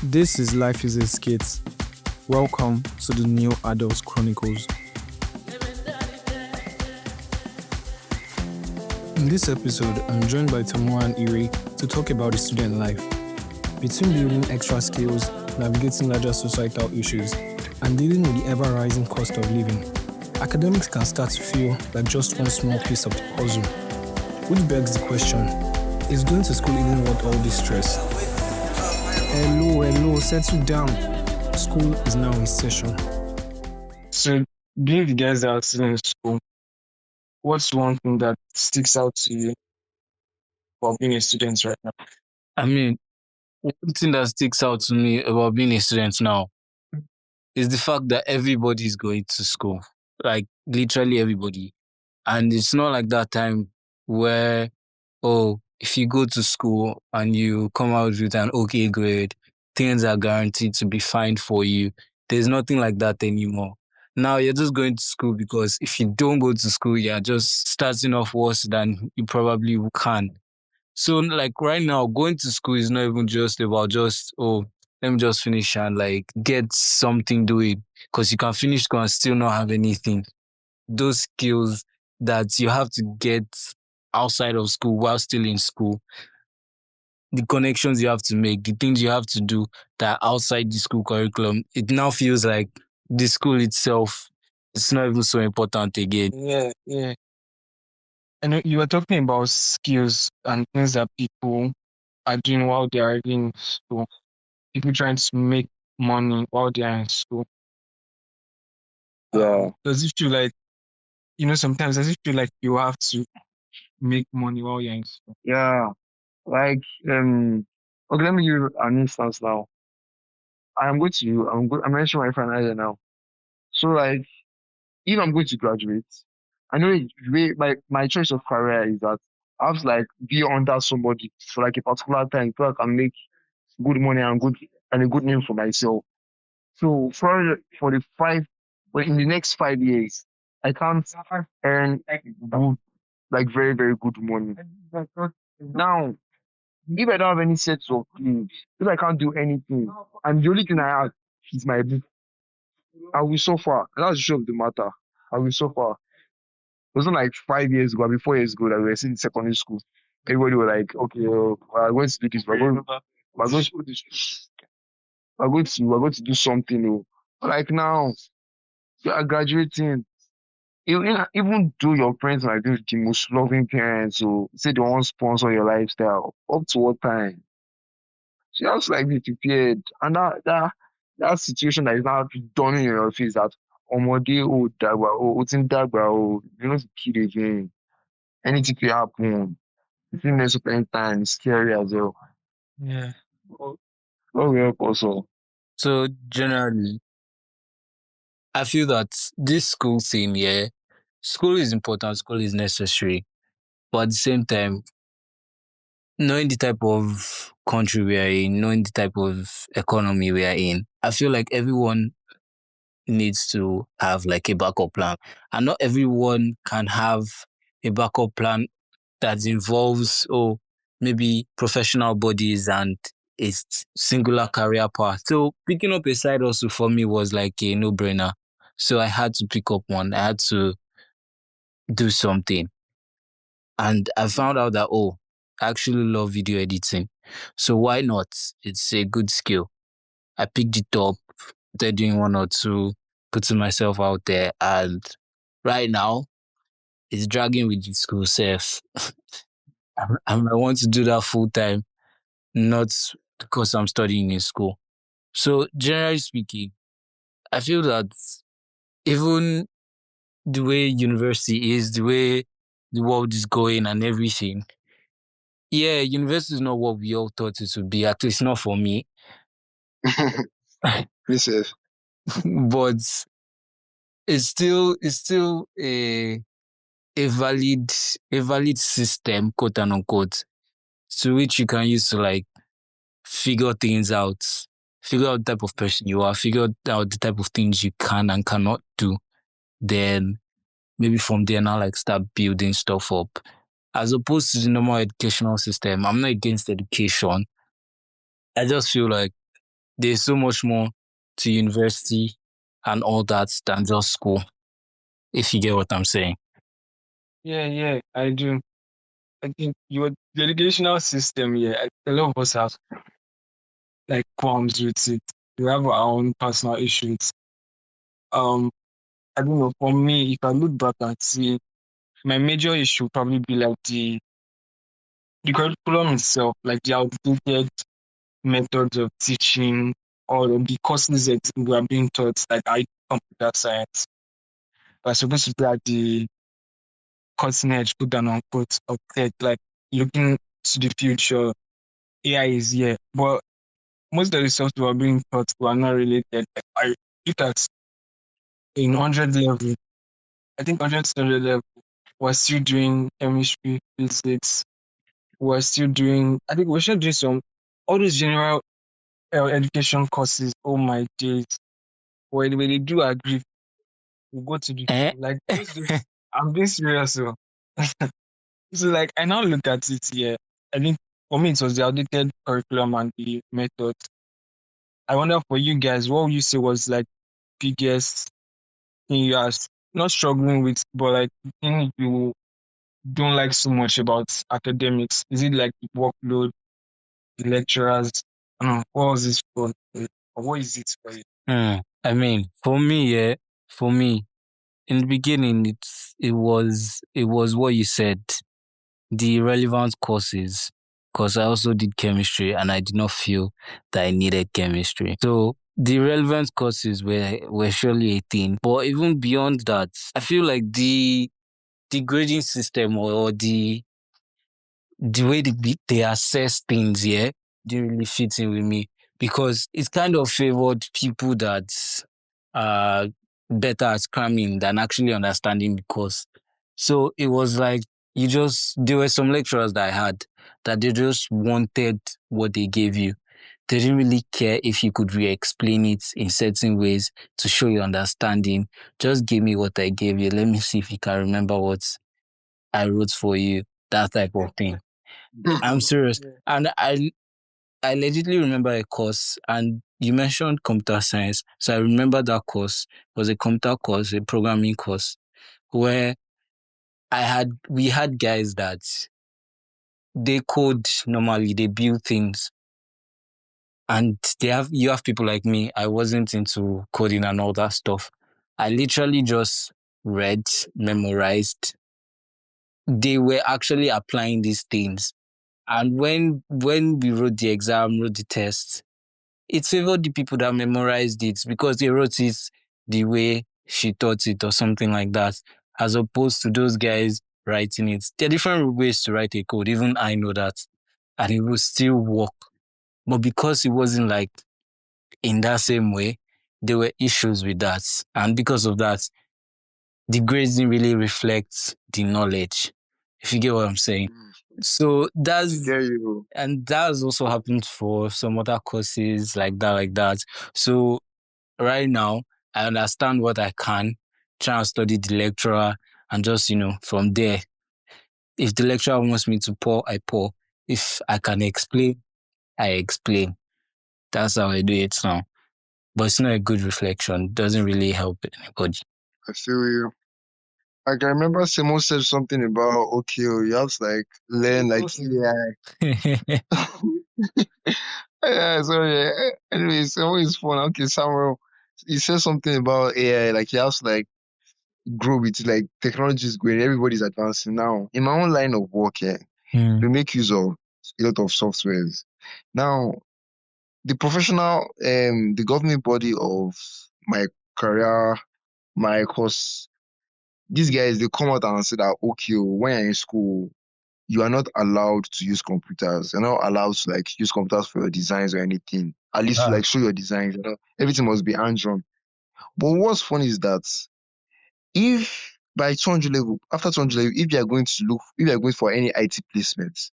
This is Life is a Skit. Welcome to the New Adults Chronicles. In this episode, I'm joined by Tomiwa and Ire to talk about the student life. Between building extra skills, navigating larger societal issues, and dealing with the ever-rising cost of living, academics can start to feel like just one small piece of the puzzle. Which begs the question, is going to school even worth all this stress? Hello, settle down. School is now in session. So, being the guys that are still in school, what's one thing that sticks out to you for being a student right now? I mean, one thing that sticks out to me about being a student now is the fact that everybody is going to school. Like, literally everybody. And it's not like that time where, if you go to school and you come out with an okay grade, things are guaranteed to be fine for you. There's nothing like that anymore. Now you're just going to school because if you don't go to school, you're just starting off worse than you probably can. So like right now, going to school is not even just about let me just finish and like get something doing. Because you can finish school and still not have anything. Those skills that you have to get outside of school while still in school, the connections you have to make, the things you have to do that are outside the school curriculum, it now feels like the school itself, it's not even so important again. Yeah. And you were talking about skills and things that people are doing while they are in school. People trying to make money while they are in school. Yeah. Does it feel like, sometimes does it feel like you have to make money while you're in school? Yeah. Like, okay, let me give you an instance now. I'm mentioning my friend Ire now. So, like, if I'm going to graduate, I know my choice of career is that I have to, like, be under somebody for, like, a particular time so I can make good money and a good name for myself. So, in the next 5 years, I can't earn good, like, very, very good money. Now, if I don't have any sets of things, if I can't do anything, and the only thing I have is my book, I will suffer. And that's the truth of the matter. I will suffer. It wasn't like 5 years ago, or 4 years ago that we were still in secondary school. Everybody was like, okay, we're going to do this, we're going to do something. But like now, you are graduating. Even though your parents are like the most loving parents, so say they want to sponsor your lifestyle, up to what time? So you have to like be prepared. And that situation that is now dawning in your face that ọmọdé ò dàgbà ó ti ń dàgbà you know kid again. Anything could happen. You think there's so time, scary as well. Yeah. God will help us all. So generally, I feel that this school thing, school is important, school is necessary. But at the same time, knowing the type of country we are in, knowing the type of economy we are in, I feel like everyone needs to have like a backup plan. And not everyone can have a backup plan that involves, maybe professional bodies and a singular career path. So picking up a side also for me was like a no-brainer. So I had to pick up one. I had to do something. And I found out that, I actually love video editing. So why not? It's a good skill. I picked it up, they're doing one or two, putting myself out there. And right now, it's dragging with the school self. I want to do that full time, not because I'm studying in school. So generally speaking, I feel that even the way university is, the way the world is going and everything, university is not what we all thought it would be. At least not for me. This is But it's still a valid system, quote and unquote, to which you can use to like figure things out, figure out the type of person you are, figure out the type of things you can and cannot do. Then maybe from there now like start building stuff up. As opposed to the normal educational system, I'm not against education. I just feel like there's so much more to university and all that than just school, if you get what I'm saying. Yeah, I do. I think the educational system, a lot of us have like qualms with it. We have our own personal issues. Um, I don't know. For me, if I look back and see, my major issue would probably be like the curriculum itself, like the outdated methods of teaching or the courses that we are being taught, like computer science. We're supposed to be at the cutting edge, put down on quote of tech, like looking to the future. AI is here, but most of the stuff we are being taught were not related. Like, I look at in 100 level, I think 100 standard level, we're still doing chemistry, physics, we're still doing, I think we should do some, all those general education courses. Oh my days. When they do agree, we go to the Eh? school. Like, I'm being serious. So, so like, I now look at it here. I think for me, it was the outdated curriculum and the method. I wonder for you guys, what would you say was like biggest thing you are not struggling with, but like the thing you don't like so much about academics? Is it like the workload, the lecturers? I don't know, what was this for? Or what is it for you? I mean, for me, in the beginning, it was what you said, the relevant courses, because I also did chemistry and I did not feel that I needed chemistry. So the relevant courses were surely a thing. But even beyond that, I feel like the grading system or the way they assess things, didn't really fit in with me because it kind of favored people that are better at cramming than actually understanding the course. So it was like there were some lecturers that I had that they just wanted what they gave you. They didn't really care if you could re-explain it in certain ways to show your understanding. Just give me what I gave you. Let me see if you can remember what I wrote for you. That type of thing. I'm serious. Yeah. And I legitimately remember a course, and you mentioned computer science. So I remember that course was a computer course, a programming course, where we had guys that they code normally, they build things. And you have people like me. I wasn't into coding and all that stuff. I literally just read, memorized. They were actually applying these things. And when we wrote the exam, wrote the test, it favored the people that memorized it because they wrote it the way she taught it or something like that, as opposed to those guys writing it. There are different ways to write a code. Even I know that. And it will still work. But because it wasn't like in that same way, there were issues with that. And because of that, the grades didn't really reflect the knowledge, if you get what I'm saying. So Get you. and that has also happened for some other courses like that. So right now, I understand what I can, try and study the lecturer, and just, from there, if the lecturer wants me to pour, I pour. If I can explain, I explain. That's how I do it now. But it's not a good reflection. It doesn't really help anybody. I feel you. Like I remember Simon said something about okay, you have to like learn like AI. Yeah, sorry. Anyways, Samuel is fun. Okay, Samuel, he said something about AI, like he has to like grow with it, like technology is going, everybody's advancing now. In my own line of work, we make use of a lot of softwares. Now, the professional, the governing body of my career, my course, these guys they come out and say that okay, when you're in school, you are not allowed to use computers. You're not allowed to like use computers for your designs or anything. At least to like show your designs. Everything must be hand-drawn. But what's funny is that if by 200 level, after 200 level, if you are going for any IT placements,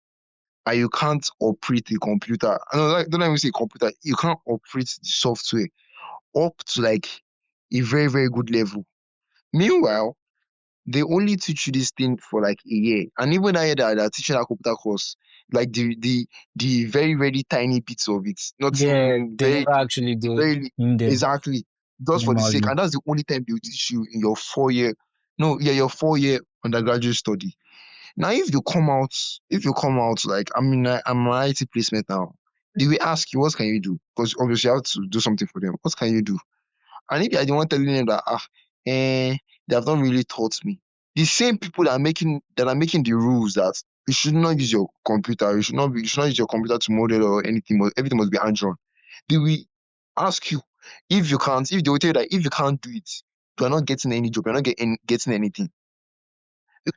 and you can't operate a computer, I know, like, don't even say computer, you can't operate the software up to like a very, very good level. Meanwhile, they only teach you this thing for like a year. And even that year that they're teaching that computer course, like the very very tiny bits of it, not Yeah, even they never actually go very in depth exactly just for the sake, normally. and that's the only time they'll teach you in your 4 year, no, yeah, your 4 year undergraduate study. Now, if you come out like I'm an IT placement now, they will ask you what can you do, because obviously you have to do something for them. What can you do? And if you are the one telling them that they have not really taught me, the same people that are making the rules that you should not use your computer, you should not use your computer to model or anything, everything must be hand drawn. They will ask you if they will tell you that if you can't do it, you are not getting any job, you're not getting anything.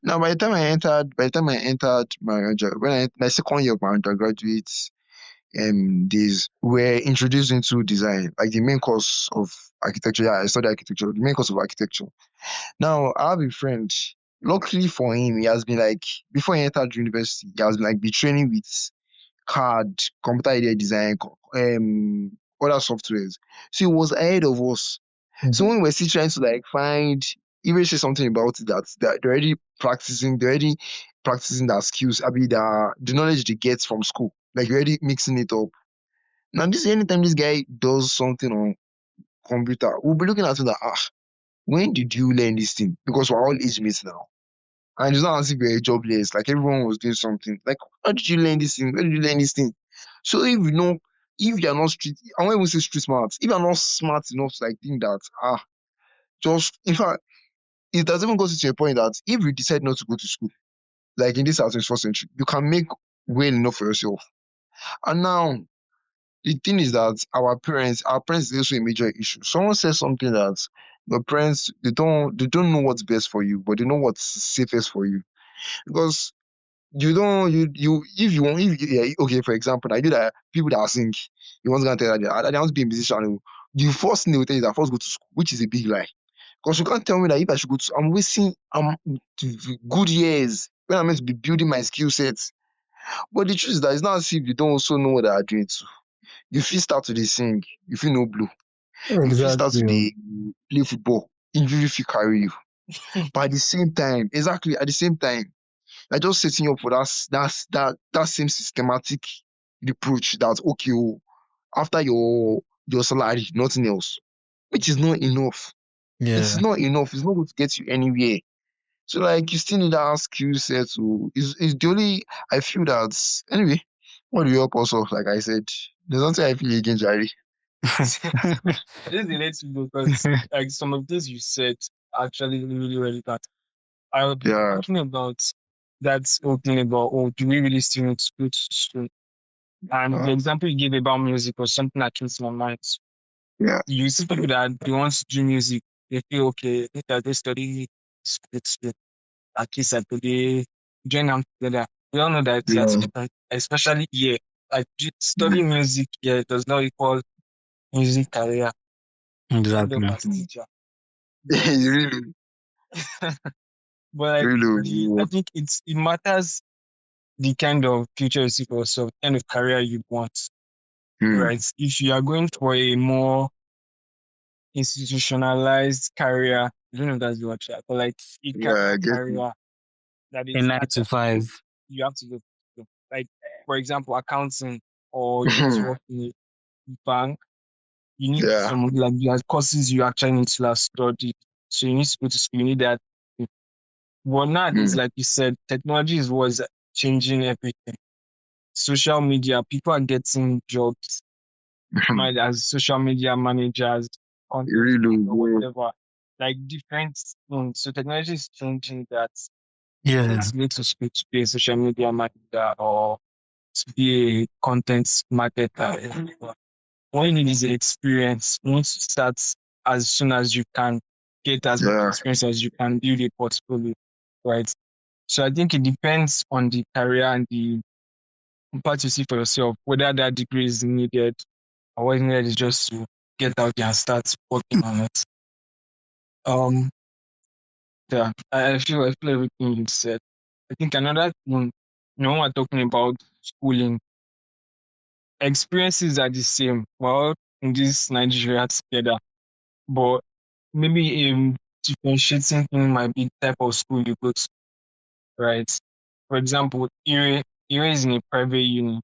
Now, by the time I entered my second year of my undergraduate days, we're introduced into design, like the main course of architecture. Yeah, I studied architecture, the main course of architecture. Now, I have a friend. Luckily for him, he has been like, before he entered university, he has been like be training with CAD, computer idea design, other softwares. So he was ahead of us. So when we're still trying to like find, even say something about it, that they're already practicing their skills, I mean the knowledge they get from school. Like you're already mixing it up. Now this anytime this guy does something on computer, we'll be looking at him that when did you learn this thing? Because we're all age mates now. And it's not as if we're jobless, like everyone was doing something. Like, how did you learn this thing? Where did you learn this thing? So if you're not street, I won't even say street smart, if you're not smart enough to like think that just in fact, it has even goes to a point that if you decide not to go to school, like in this our 21st century, you can make well enough for yourself. And now the thing is that our parents is also a major issue. Someone says something that your parents they don't know what's best for you, but they know what's safest for you. Because you don't you if you want if yeah, okay, for example, I do that people that sing, you want to tell that they want to be a musician. The first thing they will tell you is that first go to school, which is a big lie. Because you can't tell me that if I should go to, I'm wasting good years when I'm meant to be building my skill sets. But the truth is that it's not as if you don't also know what they are doing too. You feel start to dey sing, you feel no blow. You feel start to Exactly. dey play football, injury fit carry you. But at the same time, exactly at the same time, like just setting you up for that same systematic reproach that okay, after your salary, nothing else, which is not enough. It is Yeah. not enough. It's not going to get you anywhere. So like you still need that skill set to is the only I feel that anyway. What do you help us off? Like I said, there's nothing I feel against Jerry. I just relate to you because like some of this you said actually really relevant. I will be Yeah, thinking about that whole thing about do we really still need to go to school? And the uh, example you gave about music was something that came to my mind. yeah, You see people that they want to do music, they feel okay, later they study split, at least I could they join them together. We all know that it's yeah, different, especially here. Like studying music here does not equal music career. End up Exactly. as teacher. But you really, but like I really, think it matters the kind of future you see for yourself, kind of career you want. hmm, Right. If you are going for a more institutionalized career, I don't know if that's the word, but like a yeah, I get you. career that A is nine that to five. you have to go to. Like for example, accounting, or you want to work in a bank, you need Yeah, some like there are courses you actually need to have studied. So you need to go to school, you need that. But nowadays, hmm, like you said, technology is what's changing everything. Social media, people are getting jobs might as social media managers, you content really, or bro. whatever. Like different things. So technology is changing that. You don't Yeah. need to speak to be a social media manager or to be a content marketer. What you need is an experience. You need to start as soon as you can, get as much Yeah, experience as you can, build a portfolio, right? So I think it depends on the career and the part you see for yourself, whether that degree is needed or what is needed is just to get out there and start working on it. Um, yeah, I feel everything you said. I think another thing, when we're talking about schooling, experiences are the same. Well, in this Nigeria together, but maybe differentiating thing might be the type of school you go to, right? For example, Ire. Ire is in a private uni.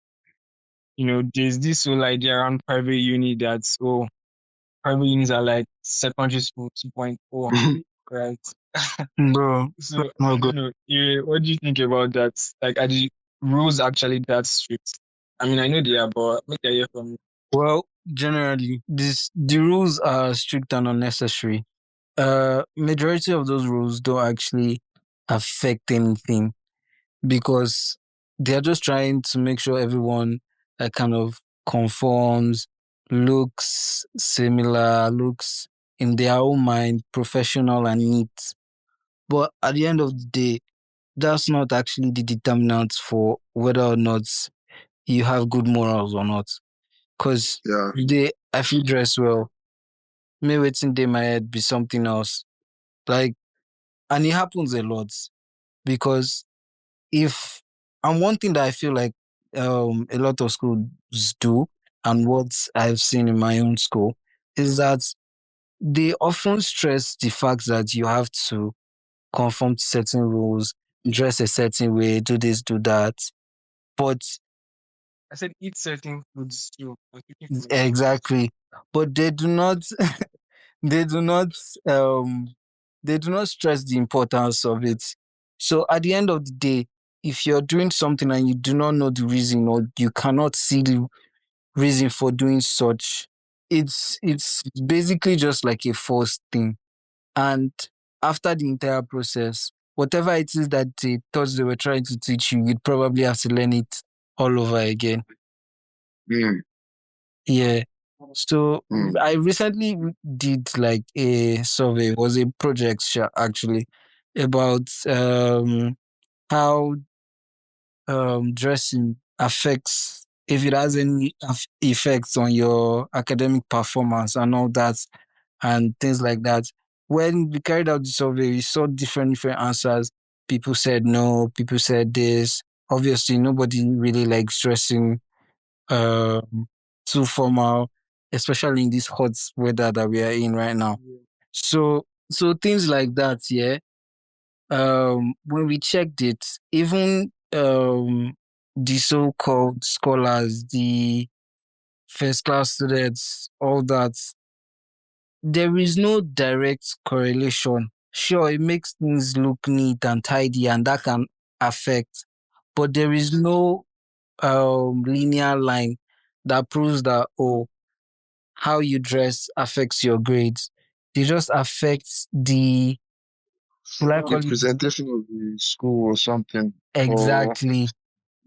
There's this whole idea around private uni that's private unis are like secondary school 2.0, right? Bro, So no I good. don't know. What do you think about that? Like, are the rules actually that strict? I mean, I know they are, but make I hear from you. Well, generally, the rules are strict and unnecessary. Majority of those rules don't actually affect anything because they're just trying to make sure everyone kind of conforms, looks similar, looks in their own mind professional and neat. But at the end of the day, that's not actually the determinant for whether or not you have good morals or not. Because Yeah. I feel dress well, me waiting day my head be something else. Like, and it happens a lot because if and one thing that I feel like a lot of schools do and what I've seen in my own school is that they often stress the fact that you have to conform to certain rules, dress a certain way, do this, do that. But I said eat certain foods too. I'm speaking from experience. exactly, but they do not they do not um they do not stress the importance of it. So at the end of the day, if you're doing something and you do not know the reason or you cannot see the reason for doing such, it's basically just like a forced thing. And after the entire process, whatever it is that they thought they were trying to teach you, you'd probably have to learn it all over again. Mm, Yeah. So mm. I recently did like a survey, it was a project actually, about how dressing affects, if it has any effects on your academic performance and all that and things like that. When we carried out the survey, we saw different answers. People said no, people said this. Obviously, nobody really likes dressing um, too formal, especially in this hot weather that we are in right now. Yeah. So things like that, yeah. When we checked it, even the so-called scholars, the first class students, all that, there is no direct correlation. Sure, it makes things look neat and tidy, and that can affect, but there is no linear line that proves that, oh, how you dress affects your grades. They just affect the, will I The call it, presentation of the school or something, or exactly,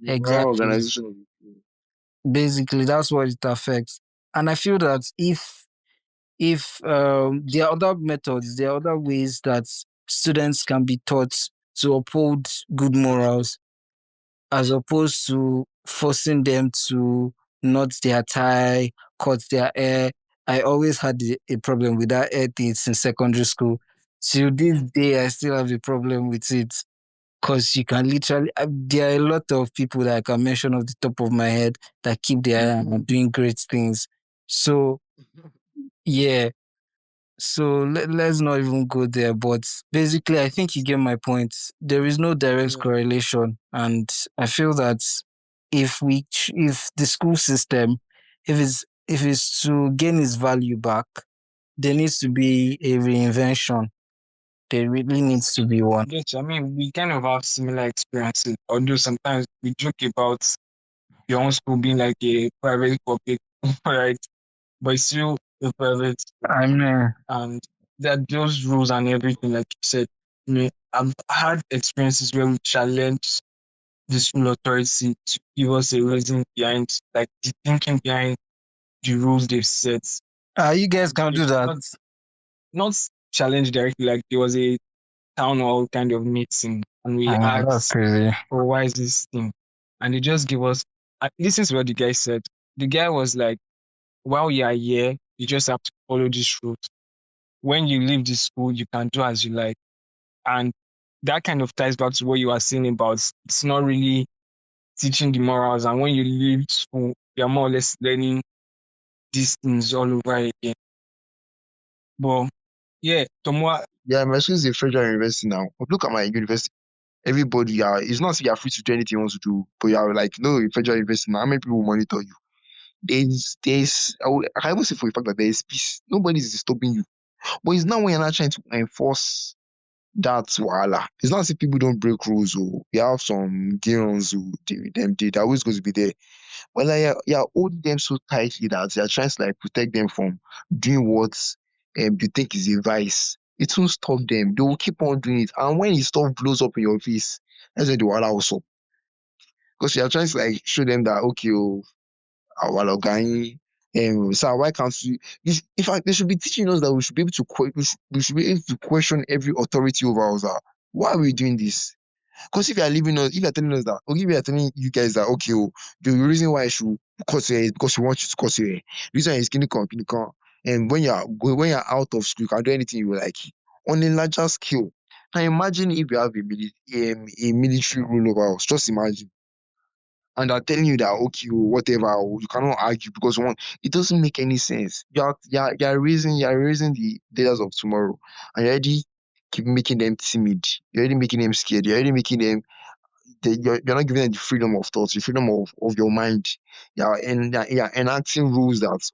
the overall exactly. organization of the school. Basically, that's what it affects. And I feel that if there are other methods, there are other ways that students can be taught to uphold good morals, as opposed to forcing them to knot their tie, cut their hair. I always had a problem with that hair thing in secondary school. Till this day, I still have a problem with it. Because you can literally, there are a lot of people that I can mention off the top of my head that keep their hair and are doing great things. So, yeah. So let's not even go there. But basically, I think you get my point. There is no direct Yeah. correlation, and I feel that if the school system, if it's to gain its value back, there needs to be a reinvention. There really needs to be one. Yes, I mean, we kind of have similar experiences, although sometimes we joke about your own school being like a private public, right? But it's still a private school. I mean, And there are those rules and everything, like you said. I've had experiences where we challenge the school authority to give us a reason behind, like the thinking behind the rules they've set. you guys can do that. Not challenge directly, like there was a town hall kind of meeting and we That's asked, crazy. oh, why is this thing? And they just give us, listen to what the guy said. The guy was like, while you are here, you just have to follow this route. When you leave the school, you can do as you like. And that kind of ties back to what you were saying about it's not really teaching the morals. And when you leave school, you're more or less learning these things all over again. But yeah, Tomoa, Yeah, my school is a federal university now. But look at my university. Everybody, yeah, it's not as if you're free to do anything you want to do, but you're like, no, federal university, now, how many people will monitor you? I can even say for a fact that there is peace. Nobody is disturbing you. But it's not when you're not trying to enforce that wahala. It's not as if people don't break rules. Or you have some girls who they're always going to be there. But like you're holding them so tightly that you're trying to like protect them from doing what you think is a vice. It won't stop them. They will keep on doing it. And when the stuff blows up in your face, that's when the wahala will stop. Because you're trying to like show them that okay, oh, our guy, sir, why can't in fact, they should be teaching us that we should be able to we should be able to question every authority over us. Why are we doing this? Because if you're telling us that, or if you're telling you guys that, okay, oh, the reason why I should cut your hair is because we want you to cut your hair. The reason why it's clinical, and when you're out of school, you can do anything you like on a larger scale. Now imagine if you have a military rule over us. Just imagine. And they're telling you that okay, whatever, you cannot argue because one, it doesn't make any sense. You're raising the leaders of tomorrow, and you're already keep making them timid. You're already making them scared. You're already making them. You're not giving them the freedom of thought, the freedom of your mind. Yeah, enacting rules that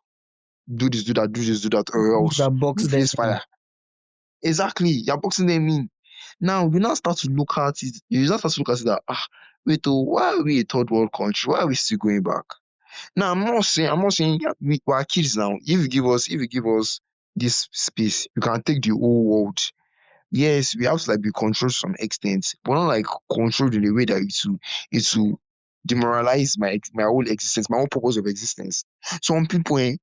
do this, do that, do this, do that, or else That box you them face in. fire. Exactly, you're boxing them in. Now you now start to look at it. You now start to look at it that wait, oh, why are we a third world country? Why are we still going back? Now I'm not saying yeah, we are kids now. If you give us this space, you can take the whole world. Yes, we have to like be controlled to some extent, but not like controlled in a way that it will demoralize my whole existence, my whole purpose of existence. Some people,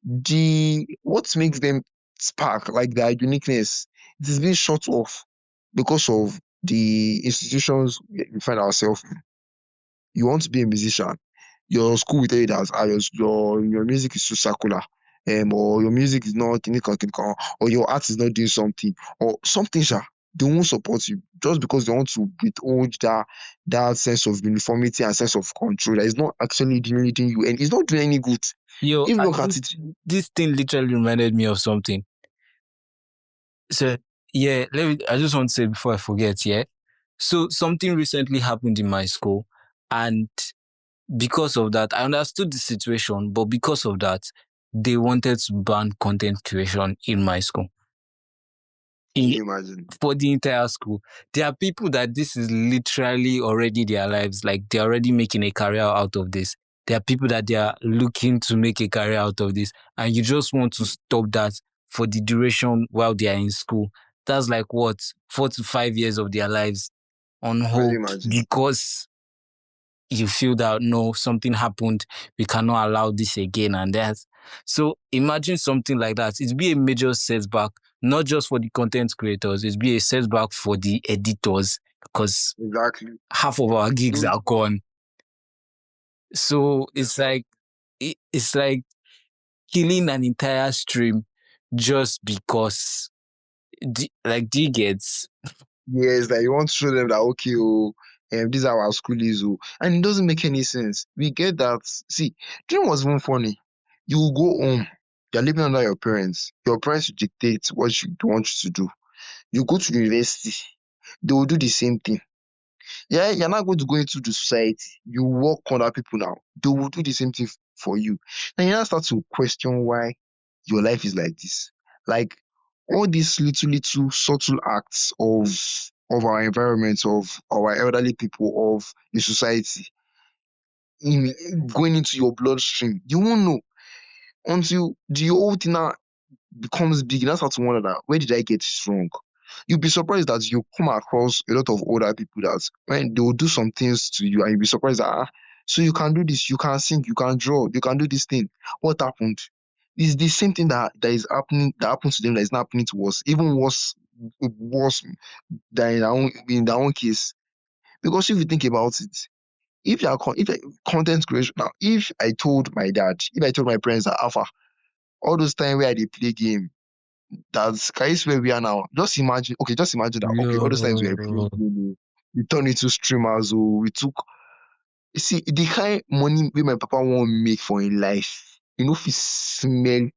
the what makes them spark like their uniqueness, it is being shut off because of the institutions we find ourselves in. You want to be a musician, your school will tell you that your music is too circular, or your music is not clinical, or your art is not doing something, or something, sha. They won't support you just because they want to withhold that sense of uniformity and sense of control that is not actually doing anything you, and it's not doing any good. Yo, If you look at it, this thing literally reminded me of something. So yeah, I just want to say before I forget, yeah. So something recently happened in my school, and because of that, I understood the situation, but because of that, they wanted to ban content creation in my school. can In, you imagine? for the entire school. There are people that this is literally already their lives. Like they're already making a career out of this. There are people that they are looking to make a career out of this. And you just want to stop that for the duration while they are in school. That's like what? 4 to 5 years of their lives on Can you hold imagine? because you feel that no, something happened, we cannot allow this again and that. So imagine something like that. It'd be a major setback, not just for the content creators, it'd be a setback for the editors because Exactly. half of our gigs Those are gone. So it's like killing an entire stream just because like do you get Yes, that you want to show them that okay, oh, this is how our school is, oh, and it doesn't make any sense. We get that. See, do you know what's even funny? You go home, you're living under your parents. Your parents will dictate what you want you to do. You go to university, they will do the same thing. Yeah, you're not going to go into the society. You work on other people now. They will do the same thing for you. And you now start to question why your life is like this. Like all these little subtle acts of our environment, of our elderly people, of the society, going into your bloodstream. You won't know until the whole thing now becomes big. That's how to wonder that where did I get this wrong? You'll be surprised that you come across a lot of older people that when they will do some things to you and you'll be surprised that so you can do this, you can sing, you can draw, you can do this thing. What happened? It's the same thing that is happening that happens to them that is not happening to us, even worse than in their own case. Because if you think about it, if content creation now, if I told my parents that Alpha, all those time where I did play game, that's guys where we are now. Just imagine that. Okay, all those times we were playing, yo we turned into streamers. Or we took. You see, the kind money we my papa won't make for in life. If you smell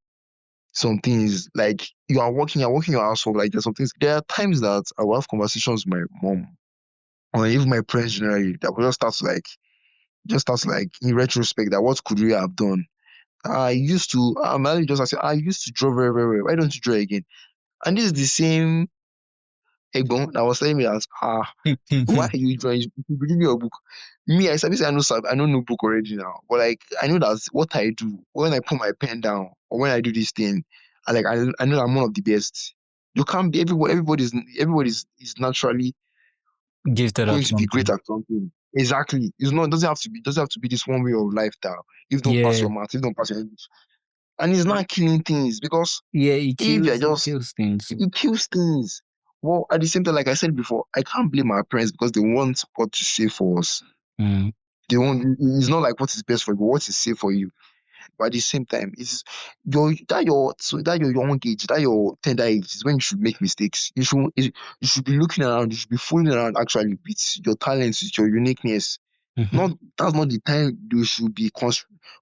some things like you're working your household. Like there's some things. There are times that I will have conversations with my mom. or even my friends generally, that will just start to like in retrospect that what could we have done? I used to, man, just I said, I used to draw very, very well. Why don't you draw again? And this is the same Egbon that was telling me that, why are you drawing? You give me your book. Me, I said, I know no book already now. But like, I know that's what I do. When I put my pen down or when I do this thing, I know I'm one of the best. You can't be everybody. Everybody's is naturally Gifted going at to be great something. at something. Exactly. It's not. Doesn't have to be this one way of lifestyle. If you don't pass Yeah, your math, if you don't pass your English, and it's not killing things because yeah, if you're it just kills things. it kills things. Well, at the same time, like I said before, I can't blame our parents because they want what to say for us. Mm, They want. It's not like what is best for you, but what is safe for you. But at the same time, it's your young age, that your tender age is when you should make mistakes. You should be looking around, you should be fooling around actually with your talents, with your uniqueness. mhm. Not That's not the time they should be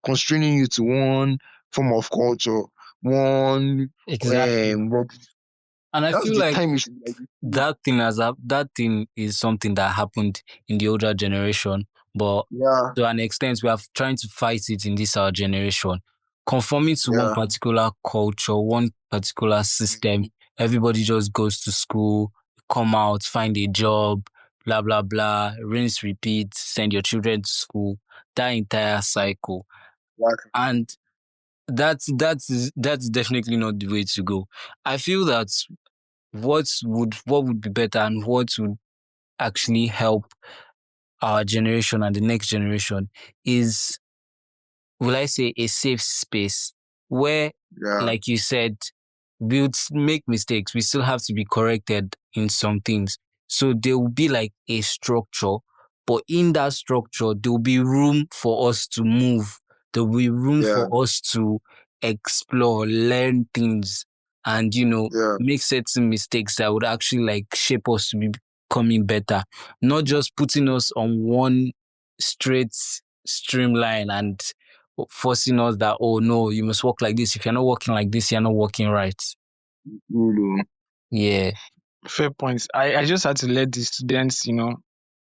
constraining you to one form of culture, one Exactly. what And I that's feel the like time you should be like, that thing is something that happened in the older generation, but yeah, to an extent we are trying to fight it in this our generation, conforming to one yeah, particular culture, one particular system. Everybody just goes to school, come out, find a job, blah blah blah, rinse, repeat, send your children to school. That entire cycle, like, and that's definitely not the way to go. I feel that what would be better and what would actually help our generation and the next generation is, will I say, a safe space where, yeah, like you said, we'll make mistakes. We still have to be corrected in some things. So there will be like a structure, but in that structure, there will be room for us to move. There will be room yeah, for us to explore, learn things, and, yeah, make certain mistakes that would actually like shape us to be becoming better, not just putting us on one straight streamline and forcing us that, oh no, you must work like this. If you're not working like this, you're not working right. Lulu, Yeah. Fair points. I just had to let the students,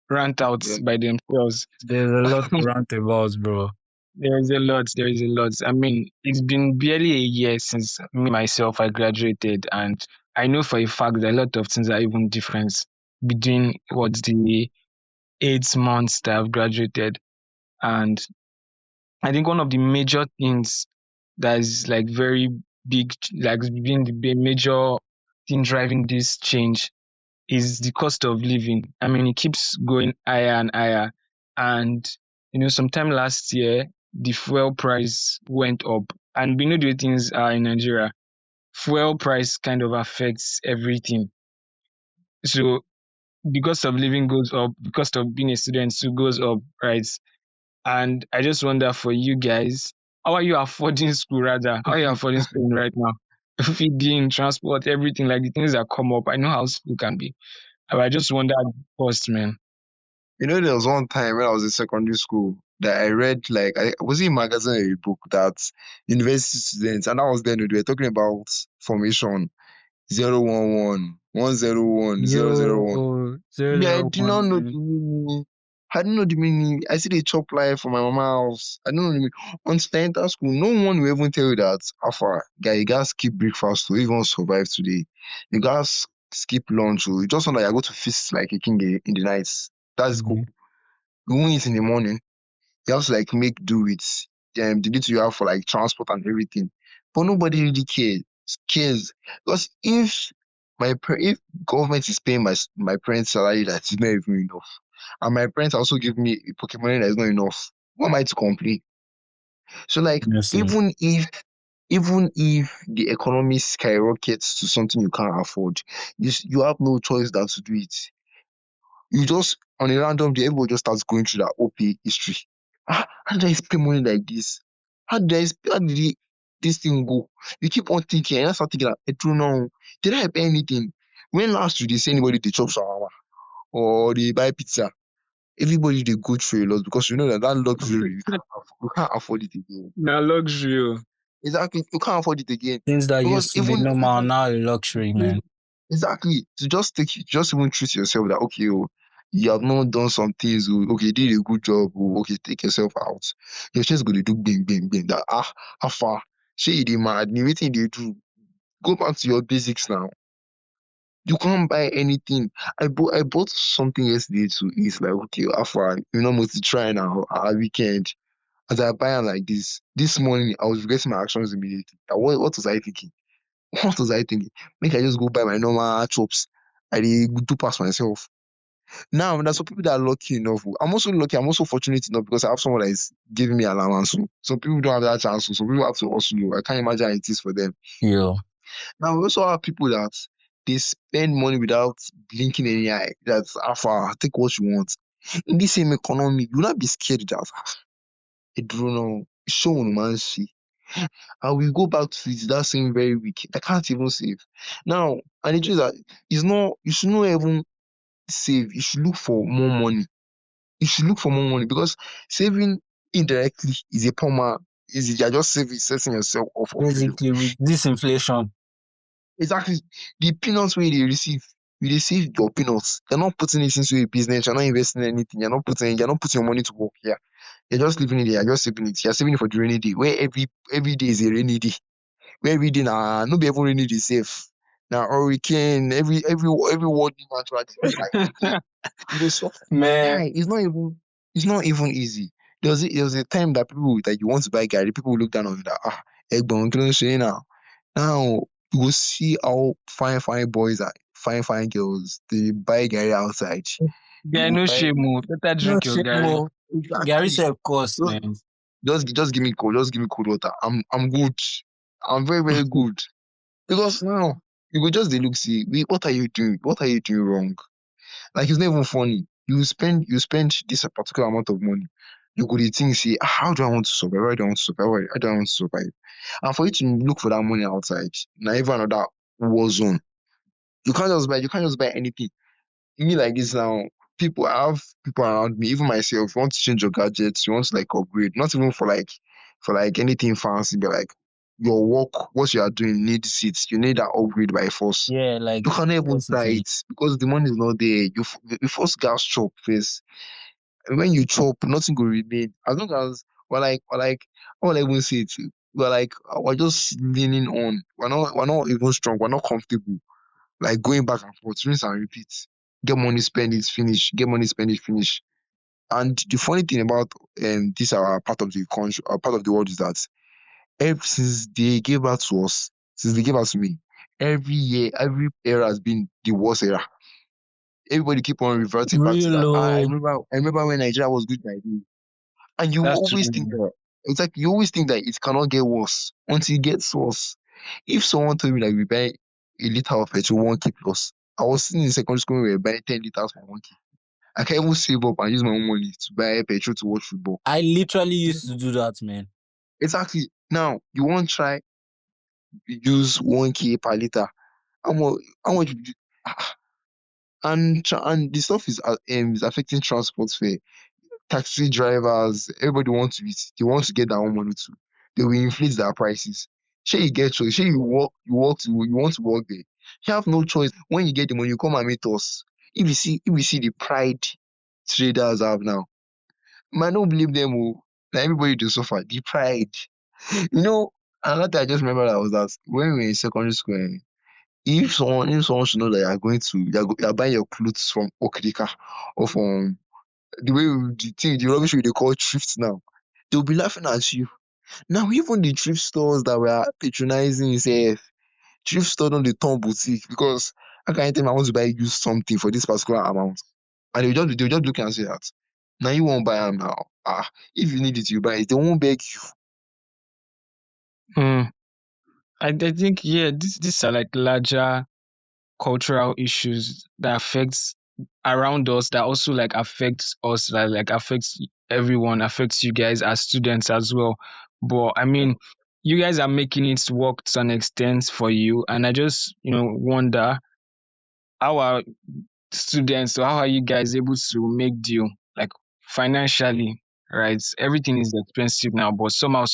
rant out yeah, by themselves. There's a lot to rant about, bro. There is a lot. There is a lot. I mean, it's been barely a year since me myself I graduated, and I know for a fact that a lot of things are even different between what's the 8 months that I've graduated. And I think one of the major things that is like very big, like being the major thing driving this change is the cost of living. I mean, it keeps going higher and higher. And, sometime last year, the fuel price went up. And we know the way things are in Nigeria. Fuel price kind of affects everything. So the cost of living goes up, the cost of being a student too goes up, right? And I just wonder for you guys, how are you affording school rather? How are you affording school right now? Feeding, transport, everything, like the things that come up. I know how school can be. I just wonder first, man. there was one time when I was in secondary school that I read like I was in a magazine or a book that university students, and I was then they were talking about formation 011 101 001. Zero Me, I zero did not one, know the man. meaning. I didn't know the meaning. I see the chop life from my mama house. I don't know the meaning. Until I enter school, no one will even tell you that, Alpha, guy, you guys skip breakfast to even survive today. You guys skip lunch. Or you just want that you go to feast like a king in the nights. That's cool. Mhm. You won't eat in the morning. You have to like make do with the little you have for like transport and everything. But nobody really cares. Because if government is paying my parents' salary that is not even enough, and my parents also give me a pocket money that is not enough, what am I to complain? So like Honestly. even if the economy skyrockets to something you can't afford, you have no choice than to do it. You just on a random day, everybody just starts going through that OP history. How did I spend money like this? How did this thing go? You keep on thinking, and I start thinking, I don't know. Did I pay anything? When last did they see anybody they chop shawarma or they buy pizza? Everybody they go through a lot because you know that luxury you can't afford it again. Now luxury. Oh. Exactly, you can't afford it again Things that because used to be even normal now a luxury, man. exactly to just even treat yourself that okay, oh, you have not done some things, oh, okay, did a good job, oh, okay, take yourself out. Your chest go to do bing, bing, bing. That how far? Shey you dey mad? Wetin you dey do? Go back to your basics now. You can't buy anything. I bought something yesterday to eat. Like, okay, how far? You know, must try now. Our weekend. As I buy am like this morning, I was regretting my actions immediately. What was I thinking? What was I thinking? Make I just go buy my normal chops. I dey do pass myself. Now, there's some people that are lucky enough. I'm also lucky. I'm also fortunate enough because I have someone that is giving me allowance. So some people don't have that chance. So some people have to hustle. I can't imagine how it is for them. Yeah. Now, we also have people that they spend money without blinking any eye. That's far. Take what you want. In this same economy, you will not be scared that I don't know. Show on man see. I will go back to it that same very week. I can't even save. Now, and it is that it's not you should not even save. You should look for more money. You should look for more money because saving indirectly is a poor man. You're just saving, setting yourself up for failure. Basically, with this inflation, Exactly. The peanuts where they receive, you receive your peanuts. You're not putting it into a business, you're not investing in anything, you're not putting your money to work here. You're just leaving it there, you're just saving it. You're saving it for the rainy day, where every day is a rainy day. Where every day now no be even rainy day safe. Now hurricane, every world natural disaster. You dey suffer. man. Guy, it's not even easy. There was a time that people that you want to buy garri, people will look down on you that Egbon, kí ló ń ṣe yín now. Now you will see how fine boys and fine girls they buy garri outside. You Guy, will no buy shame. Better No drink your shame. garri. Oh. Gary exactly. said, course, Just, man. just give me cold water. I'm good. I'm very, very good. Because now you go just dey look see, wait, what are you doing? What are you doing wrong? Like it's not even funny. You spend this particular amount of money. You go dey think say, how do I want to survive? How do I want to survive? How do I want to survive? And for you to look for that money outside, now even another war zone. You can't just buy anything. Me like this now, I have people around me, even myself, you want to change your gadgets, you want to like upgrade, not even for like anything fancy, but like your work, what you are doing needs it. You need that upgrade by force. Yeah, like You cannot even try basically. it because the money is not there. You first gas chop first. And when you chop, nothing will remain. As long as we're like, I will even say it. We're just leaning on. We're not even strong. We're not comfortable. Like going back and forth, rinse and repeat. Get money, spend it, finish. Get money, spend it, finish. And the funny thing about this our part of the country, part of the world is that since they gave birth to us, since they gave birth to me, every year, every era has been the worst era. Everybody keep on reverting back to Real that. I low. remember, I remember when Nigeria was good like this. And you That's always think true. that you always think that it cannot get worse until it gets worse. If someone told me that we buy a liter of petrol 1K plus, I was sitting in secondary school when we were buying 10 liters for 1K. I can even save up and use my own money to buy petrol to watch football. I literally used to do that, man. Exactly. Now you won't try use 1K per liter. How much would you- ah, and the stuff is affecting transport fare. Taxi drivers, everybody wants to they want to get their own money too. They will inflate their prices. Sure you get choice. Sure you want to work there. You have no choice. When you get the money, you come and meet us. If you see the pride traders have now, man, don't blame them. Oh. Like everybody to suffer. The pride. You know, another thing I just remember that was that when we were in secondary school, if someone should know that you're buying your clothes from Okrika or from the rubbish they call thrift now, they'll be laughing at you. Now even the thrift stores that were patronizing thrift store don't they turn boutique because how can I tell me I want to buy you something for this particular amount? And they'll just look and say that. Now you won't buy them now. If you need it, you buy it. They won't beg you. Hmm. I think these are like larger cultural issues that affects around us that also like affects us like affects everyone, affects you guys as students as well. But I mean, you guys are making it work to an extent for you, and I just wonder how are students, so how are you guys able to make deal like financially, right? Everything is expensive now, but somehow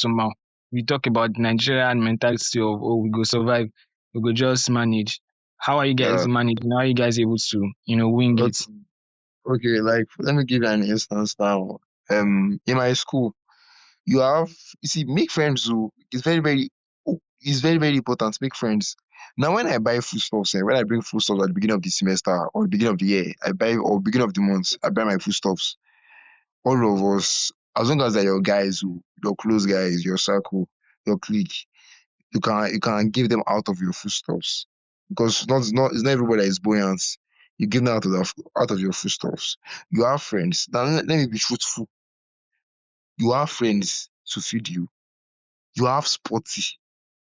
we talk about Nigerian mentality of, oh, we go survive, we go just manage. How are you guys Yeah. managing? How are you guys able to wing it? Okay. Okay, like let me give you an instance now. In my school, you have you see, make friends. Who it's very important to make friends. Now, when I buy foodstuffs, when I bring foodstuffs at the beginning of the semester or the beginning of the year, I buy or beginning of the month, I buy my foodstuffs. All of us, as long as they're your guys, your close guys, your circle, your clique, you can give them out of your foodstuffs because it's not everybody that is buoyant. You give them out of your foodstuffs. You have friends. Now let me be truthful. You have friends to feed you. You have sporty.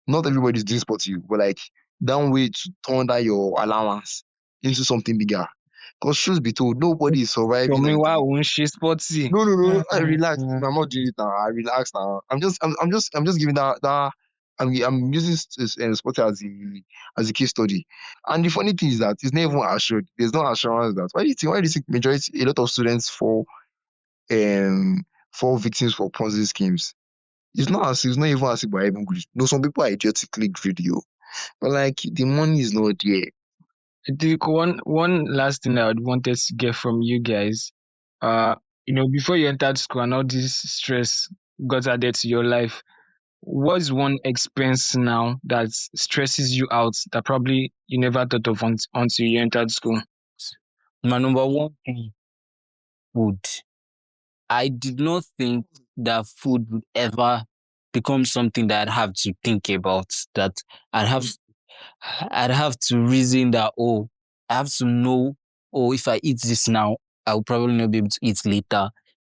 Not everybody is doing sporty, but like that way to turn that your allowance into something bigger. Because truth be told, nobody is surviving on Tomiwa the and Ire sporty. no, no, no. I relax. I'm not doing it now. I relax now. I'm just giving that. I'm using sport as a case study. And the funny thing is that it's never even assured. There's no assurance that. Why do you think majority a lot of students um fall victims for Ponzi schemes? It's not even as if we're even good. No, some people are idiotically greedy, but like the money is not there. I think one last thing I would wanted to get from you guys, uh, before you entered school and all this stress got added to your life, what's one expense now that stresses you out that probably you never thought of until you entered school? My number one thing, food. I did not think that food would ever become something that I'd have to think about. That I'd have I'd have to reason that, oh, I have to know, oh, if I eat this now, I'll probably not be able to eat later.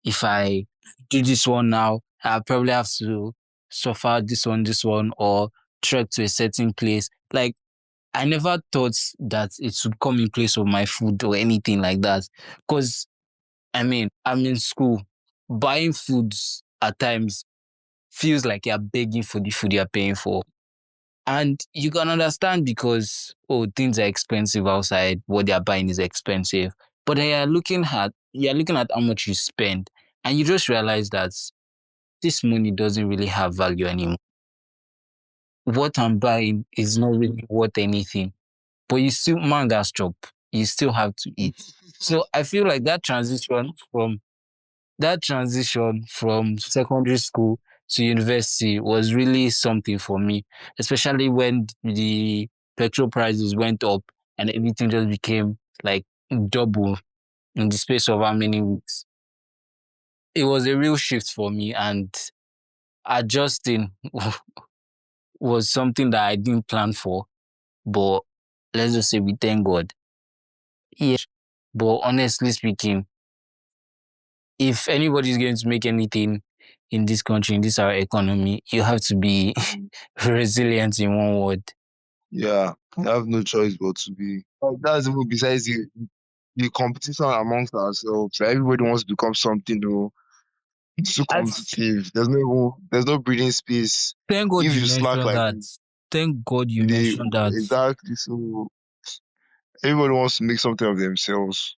If I do this one now, I'll probably have to suffer this one, or trek to a certain place. Like, I never thought that it would come in place of my food or anything like that. Because, I mean, I'm in school. Buying foods at times feels like you're begging for the food you're paying for. And you can understand because, oh, things are expensive outside. What they're buying is expensive. But then you're looking at how much you spend, and you just realize that this money doesn't really have value anymore. What I'm buying is not really worth anything. But you still mangas chop. You still have to eat. So I feel like that transition from secondary school to university was really something for me, especially when the petrol prices went up and everything just became like double in the space of how many weeks. It was a real shift for me, and adjusting was something that I didn't plan for. But let's just say we thank God. Yeah. But honestly speaking, if anybody is going to make anything in this country, in this our economy, you have to be resilient in one word. Yeah, I have no choice but to be. That's even besides the competition amongst ourselves. Everybody wants to become something, it's too I competitive. There's no breathing space. thank God If you you slack mentioned like that. this, Thank God you they mentioned that. exactly so everybody wants to make something of themselves.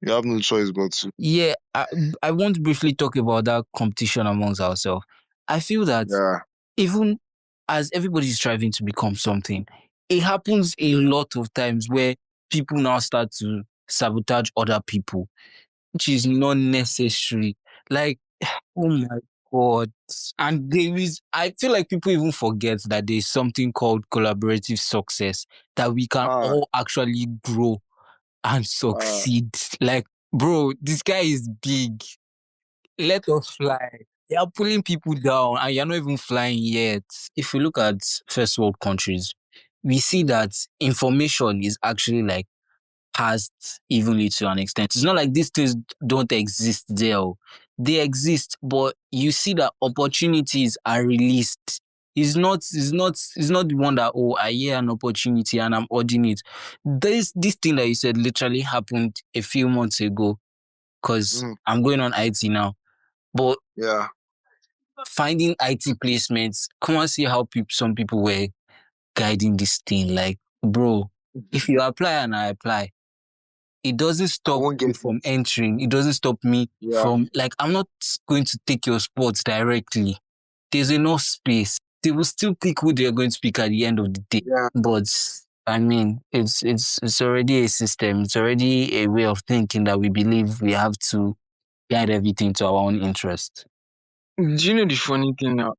You have no choice but to. Yeah, I want to briefly talk about that competition amongst ourselves. I feel that Yeah. even as everybody is striving to become something, it happens a lot of times where people now start to sabotage other people, which is not necessary. Like, oh my God. And I feel like people even forget that there's something called collaborative success, that we can Ah, all actually grow and ah, succeed. Like, bro, this guy is big. Let us fly. You're pulling people down and you're not even flying yet. If we look at first world countries, we see that information is actually like passed evenly to an extent. It's not like these things don't exist there. They exist, but you see that opportunities are released. It's not the one that, oh, I hear an opportunity and I'm ordering it. This thing that you said literally happened a few months ago, because mm, I'm going on IT now. But yeah. finding IT placements, come and see how some people were guiding this thing. Like, bro, if you apply and I apply, it doesn't I stop won't you get it. from entering. It doesn't stop me Yeah. from, like, I'm not going to take your sports directly. There's enough space. They will still pick who they're going to pick at the end of the day. Yeah. But I mean, it's already a system. It's already a way of thinking that we believe we have to guide everything to our own interest. Do you know the funny thing now?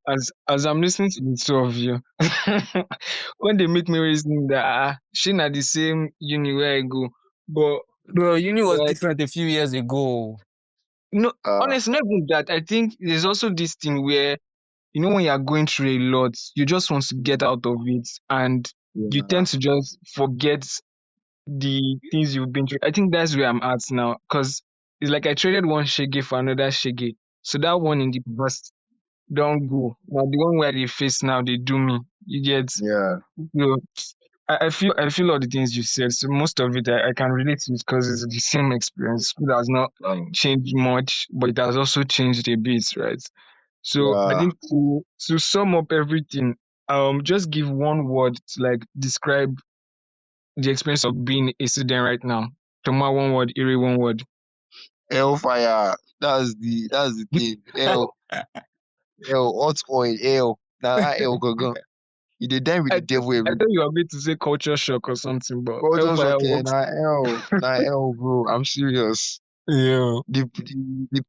As I'm listening to the two of you, when they make me reason that she not the same uni where I go, but Bro, uni was like different a few years ago. no, Uh, honestly, not even that. I think there's also this thing where when you are going through a lot, you just want to get out of it, and you yeah, tend to just forget the things you've been through. I think that's where I'm at now, because it's like I traded one shege for another shege. So that one in the past don't go. Now the one where they face now, they do me. You get, yeah, you I feel all the things you said. So most of it I can relate to it because it's the same experience. School has not changed much, but it has also changed a bit, right? So I yeah. think to sum up everything, just give one word to like describe the experience of being a student right now. Toma one word, Ire one word. Hellfire. That's the thing. Hot oil, hell. Now that hell go. You dey dine with I the thought devil I every thought day. you were going to say culture shock or something, but Culture Hellfire shock, works. nah hell, bro. I'm serious. Yeah. The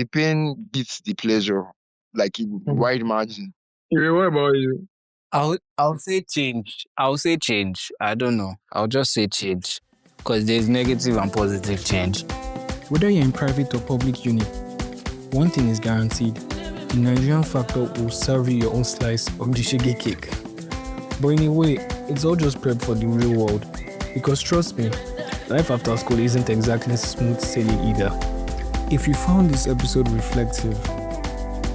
pain beats the pleasure, like in Mhm. wide margin. Ire, what about you? I'll say change. I'll say change. I don't know. I'll just say change. Because there's negative and positive change. Whether you're in private or public uni, one thing is guaranteed: the Nigerian factor will serve you your own slice of the shege cake. But in a way, it's all just prep for the real world. Because trust me, life after school isn't exactly smooth sailing either. If you found this episode reflective,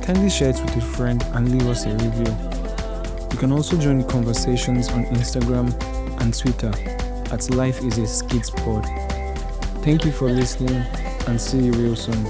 kindly share it with a friend and leave us a review. You can also join the conversations on Instagram and Twitter at Life is a Skits Pod. Thank you for listening and see you real soon.